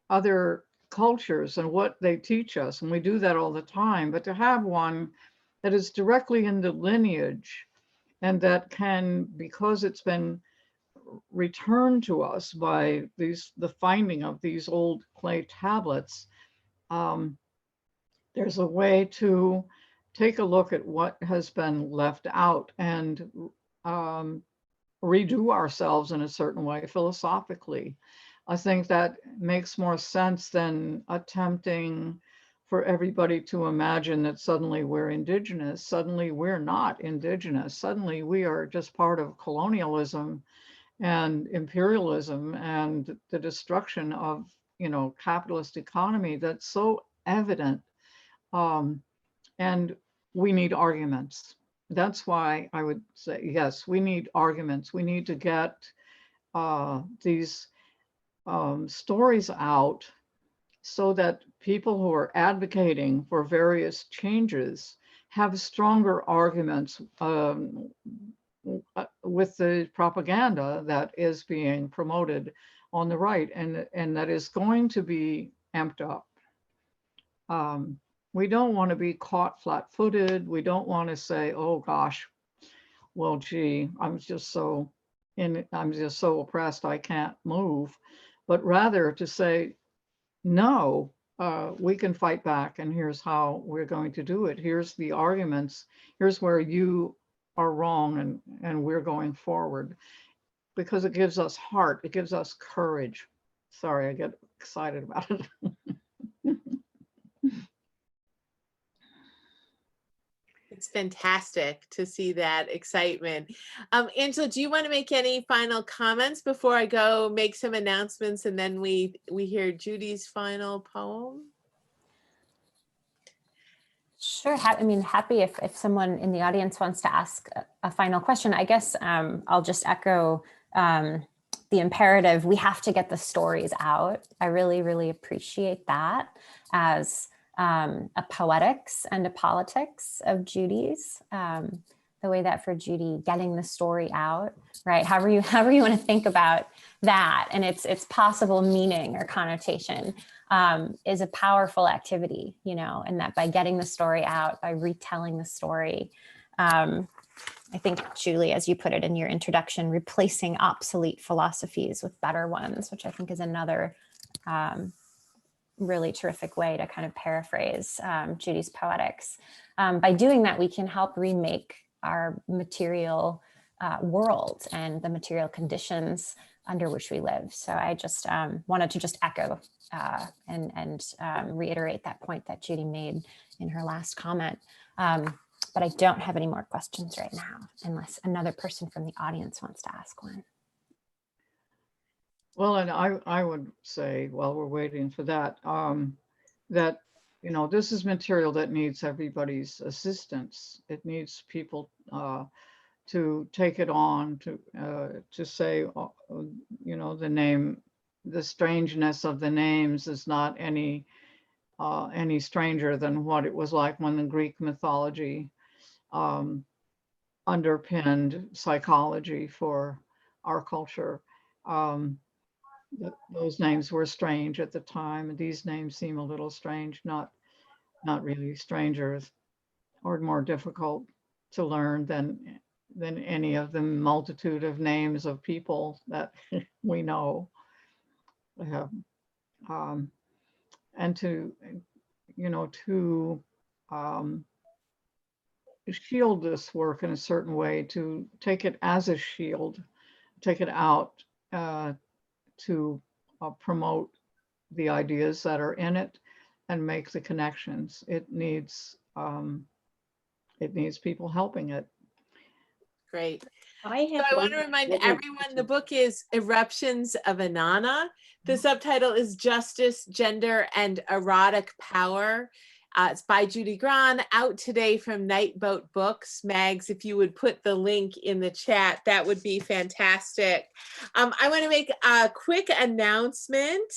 other cultures and what they teach us, and we do that all the time, but to have one that is directly in the lineage and that can, because it's been returned to us by the finding of these old clay tablets, there's a way to take a look at what has been left out and redo ourselves in a certain way philosophically. I think that makes more sense than attempting for everybody to imagine that suddenly we're indigenous. Suddenly we're not indigenous. Suddenly we are just part of colonialism and imperialism and the destruction of, capitalist economy that's so evident. And we need arguments. That's why I would say, yes, we need arguments. We need to get these stories out so that people who are advocating for various changes have stronger arguments with the propaganda that is being promoted on the right and that is going to be amped up. We don't want to be caught flat-footed. We don't want to say, oh gosh, well, gee, I'm just so oppressed I can't move, but rather to say, no, we can fight back, and here's how we're going to do it. Here's the arguments. Here's where you are wrong, and we're going forward, because it gives us heart. It gives us courage. Sorry, I get excited about it. It's fantastic to see that excitement. Angela, do you want to make any final comments before I go make some announcements and then we hear Judy's final poem? Sure. Happy if someone in the audience wants to ask a final question. I guess I'll just echo the imperative. We have to get the stories out. I really, really appreciate that as a poetics and a politics of Judy's. The way that for Judy, getting the story out, right? However you want to think about that and its possible meaning or connotation is a powerful activity, and that by getting the story out, by retelling the story, I think, Julie, as you put it in your introduction, replacing obsolete philosophies with better ones, which I think is another really terrific way to kind of paraphrase Judy's poetics. By doing that, we can help remake our material world and the material conditions under which we live. So I just wanted to just echo and reiterate that point that Judy made in her last comment. But I don't have any more questions right now, unless another person from the audience wants to ask one. Well, and I would say, while we're waiting for that, that, this is material that needs everybody's assistance. It needs people to take it on, to say, the strangeness of the names is not any stranger than what it was like when the Greek mythology underpinned psychology for our culture. those names were strange at the time. These names seem a little strange, not really strangers, or more difficult to learn than any of the multitude of names of people that we know. And to, to shield this work in a certain way, to take it as a shield, take it out to promote the ideas that are in it and make the connections. It needs people helping it. Great. I So I want to remind everyone the book is Eruptions of Inanna. The subtitle is Justice, Gender, and Erotic Power. It's by Judy Grahn, out today from Nightboat Books. Mags, if you would put the link in the chat, that would be fantastic. I want to make a quick announcement.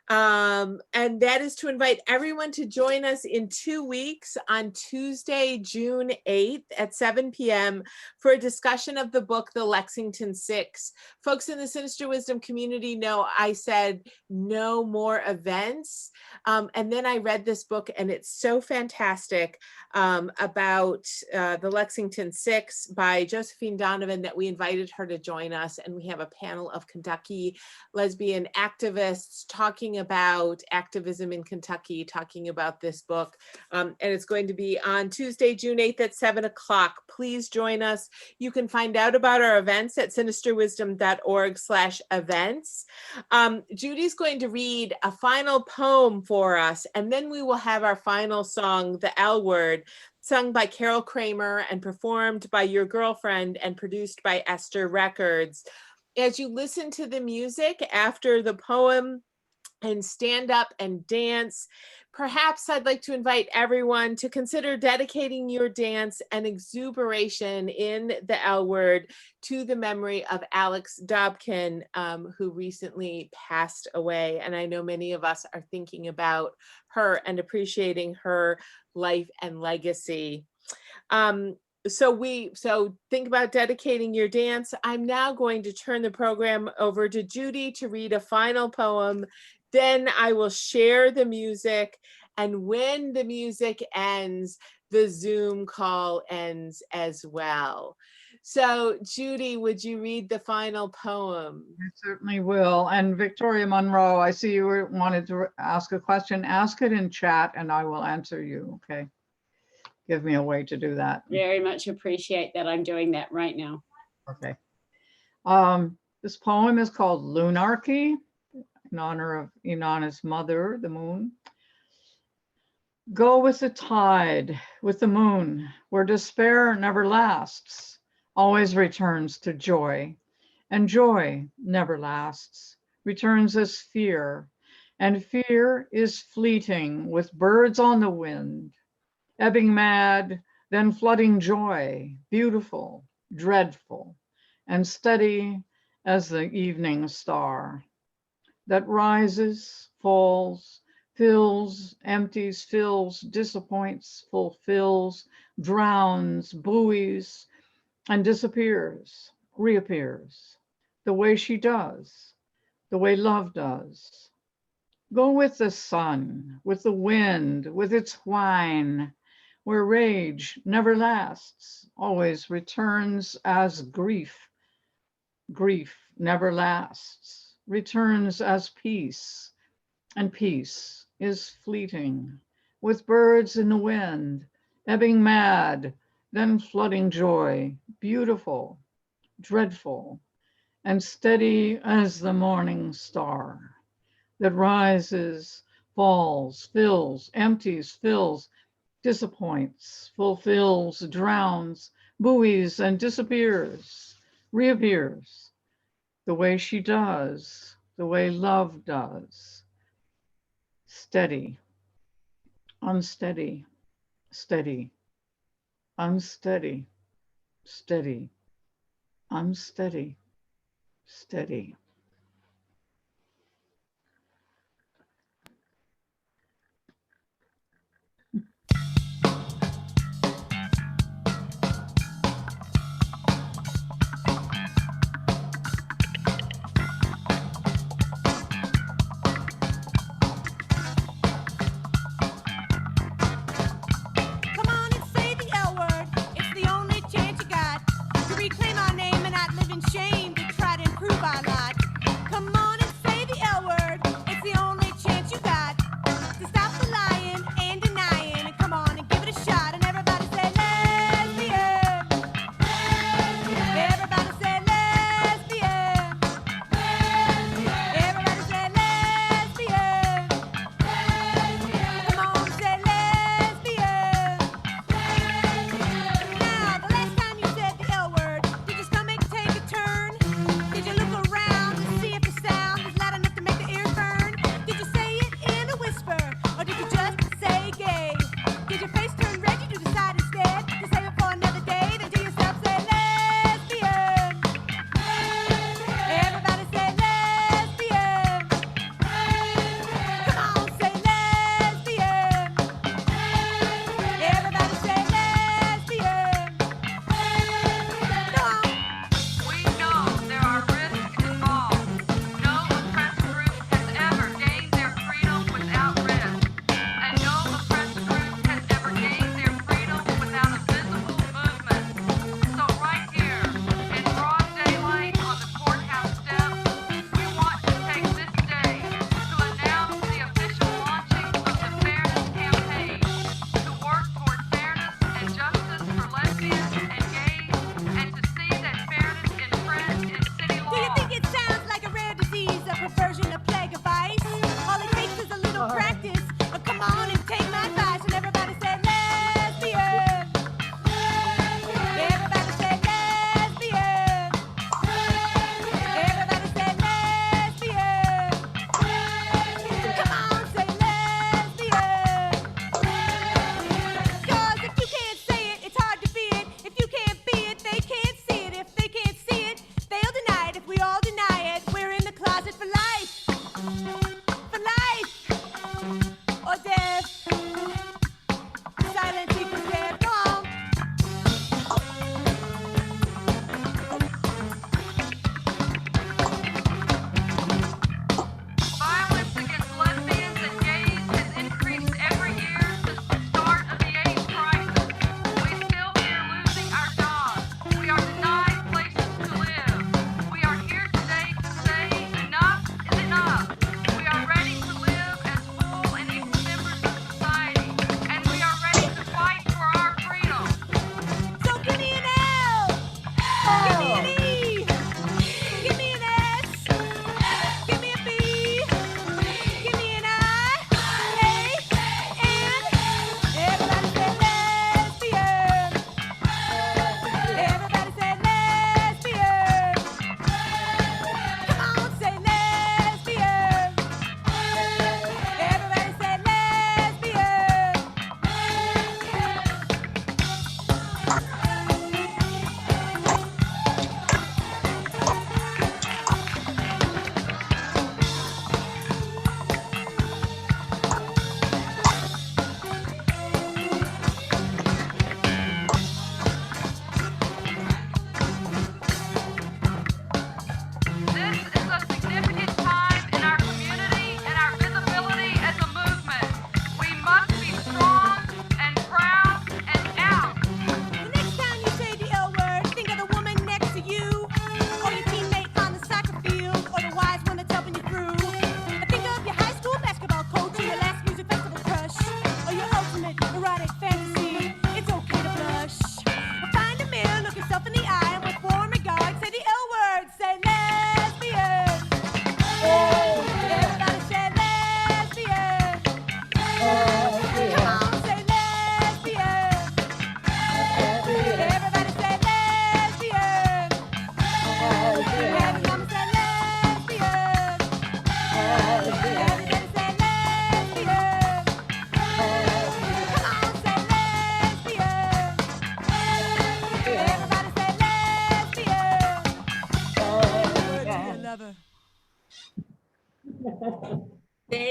And that is to invite everyone to join us in 2 weeks on Tuesday, June 8th at 7 p.m. for a discussion of the book, The Lexington Six. Folks in the Sinister Wisdom community know I said no more events. And then I read this book and it's so fantastic about the Lexington Six by Josephine Donovan that we invited her to join us. And we have a panel of Kentucky lesbian activists talking about activism in Kentucky, talking about this book. And it's going to be on Tuesday, June 8th at 7 o'clock. Please join us. You can find out about our events at sinisterwisdom.org/events. Judy's going to read a final poem for us, and then we will have our final song, The L Word, sung by Carol Kramer and performed by Your Girlfriend and produced by Esther Records. As you listen to the music after the poem and stand up and dance, perhaps I'd like to invite everyone to consider dedicating your dance and exuberation in the L Word to the memory of Alex Dobkin, who recently passed away. And I know many of us are thinking about her and appreciating her life and legacy. So think about dedicating your dance. I'm now going to turn the program over to Judy to read a final poem. Then I will share the music. And when the music ends, the Zoom call ends as well. So Judy, would you read the final poem? I certainly will. And Victoria Monroe, I see you wanted to ask a question. Ask it in chat and I will answer you, okay? Give me a way to do that. very much appreciate that. I'm doing that right now. Okay. This poem is called Lunarchy, in honor of Inanna's mother, the moon. Go with the tide, with the moon, where despair never lasts, always returns to joy, and joy never lasts, returns as fear, and fear is fleeting with birds on the wind, ebbing mad, then flooding joy, beautiful, dreadful, and steady as the evening star that rises, falls, fills, empties, fills, disappoints, fulfills, drowns, buoys, and disappears, reappears, the way she does, the way love does. Go with the sun, with the wind, with its whine, where rage never lasts, always returns as grief. Grief never lasts, returns as peace, and peace is fleeting, with birds in the wind, ebbing mad, then flooding joy, beautiful, dreadful, and steady as the morning star that rises, falls, fills, empties, fills, disappoints, fulfills, drowns, buoys, and disappears, reappears, the way she does, the way love does. Steady, unsteady, steady, unsteady, steady, unsteady, steady.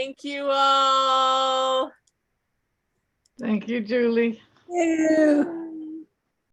Thank you all. Thank you, Julie. You.